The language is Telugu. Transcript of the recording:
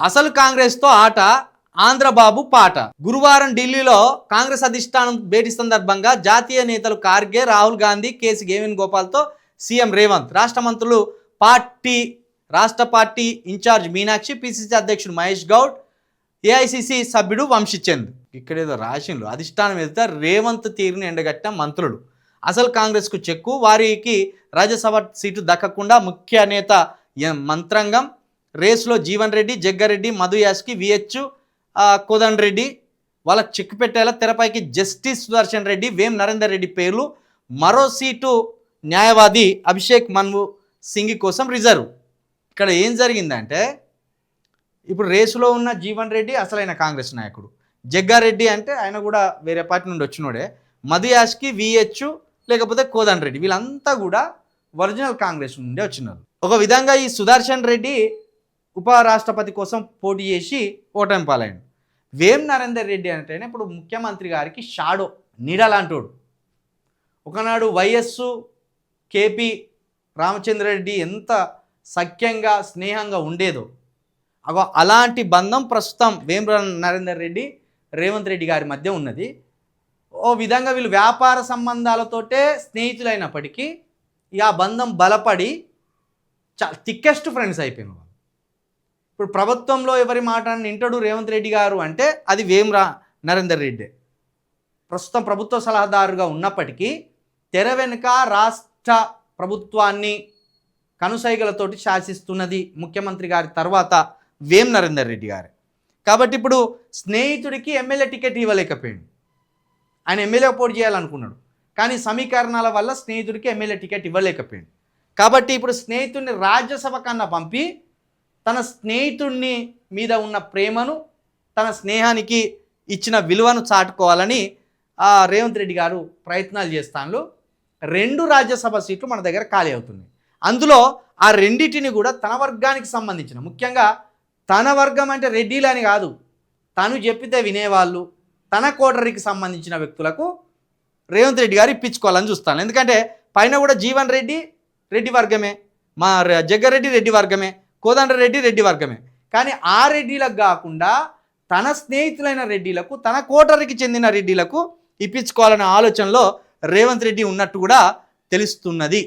అసలు కాంగ్రెస్తో ఆట, ఆంధ్రబాబు పాట. గురువారం ఢిల్లీలో కాంగ్రెస్ అధిష్టానం భేటీ సందర్భంగా జాతీయ నేతలు ఖార్గే, రాహుల్ గాంధీ, కేసీ వేణుగోపాల్తో సీఎం రేవంత్, రాష్ట్ర పార్టీ ఇన్ఛార్జ్ మీనాక్షి, పిసిసి అధ్యక్షుడు మహేష్ గౌడ్, ఏఐసిసి సభ్యుడు వంశీచంద్. ఇక్కడేదో రాసిండ్రు. అధిష్టానం ఎదుట రేవంత్ తీరుని ఎండగట్టిన మంత్రులు. అసలు కాంగ్రెస్కు చెక్కు, వారికి రాజ్యసభ సీటు దక్కకుండా ముఖ్య నేత మంత్రంగం. రేసులో జీవన్ రెడ్డి, జగ్గారెడ్డి, మధు యాస్కి, విహెచ్ కోదండ్ రెడ్డి వాళ్ళకి చెక్కు పెట్టేలా తెరపైకి జస్టిస్ సుదర్శన్ రెడ్డి, వేం నరేందర్ రెడ్డి పేర్లు. మరో సీటు న్యాయవాది అభిషేక్ మన్వు సింగ్ కోసం రిజర్వ్. ఇక్కడ ఏం జరిగిందంటే, ఇప్పుడు రేసులో ఉన్న జీవన్ రెడ్డి అసలైన కాంగ్రెస్ నాయకుడు, జగ్గారెడ్డి అంటే ఆయన కూడా వేరే పార్టీ నుండి వచ్చినోడే, మధు యాస్కి, విహెచ్ లేకపోతే కోదండ్ రెడ్డి వీళ్ళంతా కూడా ఒరిజినల్ కాంగ్రెస్ నుండి వచ్చినారు. ఒక విధంగా ఈ సుదర్శన్ రెడ్డి ఉపరాష్ట్రపతి కోసం పోటీ చేసి ఓటమి పాలైండు. వేం నరేందర్ రెడ్డి అంటేనే ఇప్పుడు ముఖ్యమంత్రి గారికి షాడో, నీడలాంటోడు. ఒకనాడు వైఎస్ కేపీ రామచంద్రరెడ్డి ఎంత సఖ్యంగా స్నేహంగా ఉండేదో అలాంటి బంధం ప్రస్తుతం వేం నరేందర్ రెడ్డి రేవంత్ రెడ్డి గారి మధ్య ఉన్నది. ఓ విధంగా వీళ్ళు వ్యాపార సంబంధాలతోటే స్నేహితులైనప్పటికీ ఆ బంధం బలపడి థిక్కెస్ట్ ఫ్రెండ్స్ అయిపోయినారు. ఇప్పుడు ప్రభుత్వంలో ఎవరి మాట వింటాడు రేవంత్ రెడ్డి గారు అంటే అది వేం నరేందర్ రెడ్డి. ప్రస్తుతం ప్రభుత్వ సలహాదారుగా ఉన్నప్పటికీ తెర వెనుక రాష్ట్ర ప్రభుత్వాన్ని కనుసైగలతోటి శాసిస్తున్నది ముఖ్యమంత్రి గారి తర్వాత వేం నరేందర్ రెడ్డి గారు. కాబట్టి ఇప్పుడు స్నేహితుడికి ఎమ్మెల్యే టికెట్ ఇవ్వలేకపోయాడు. ఆయన ఎమ్మెల్యే పోటీ చేయాలనుకున్నాడు, కానీ సమీకరణాల వల్ల స్నేహితుడికి ఎమ్మెల్యే టికెట్ ఇవ్వలేకపోయాడు. కాబట్టి ఇప్పుడు స్నేహితుడిని రాజ్యసభ కన్నా పంపి తన స్నేహితుడిని మీద ఉన్న ప్రేమను, తన స్నేహానికి ఇచ్చిన విలువను చాటుకోవాలని రేవంత్ రెడ్డి గారు ప్రయత్నాలు చేస్తాను. 2 రాజ్యసభ సీట్లు మన దగ్గర ఖాళీ అవుతున్నాయి. అందులో ఆ రెండింటిని కూడా తన వర్గానికి సంబంధించిన, ముఖ్యంగా తన వర్గం అంటే రెడ్డిలు అని కాదు, తను చెప్పితే వినేవాళ్ళు, తన కోటరీకి సంబంధించిన వ్యక్తులకు రేవంత్ రెడ్డి గారు ఇప్పించుకోవాలని చూస్తాను. ఎందుకంటే పైన కూడా జీవన్ రెడ్డి రెడ్డి వర్గమే, మా జగ్గారెడ్డి రెడ్డి వర్గమే, కోదండరెడ్డి రెడ్డి వర్గమే. కానీ ఆ రెడ్డిలకు కాకుండా తన స్నేహితులైన రెడ్డిలకు, తన కోటరీకి చెందిన రెడ్డిలకు ఇప్పించుకోవాలనే ఆలోచనలో రేవంత్ రెడ్డి ఉన్నట్టు కూడా తెలుస్తున్నది.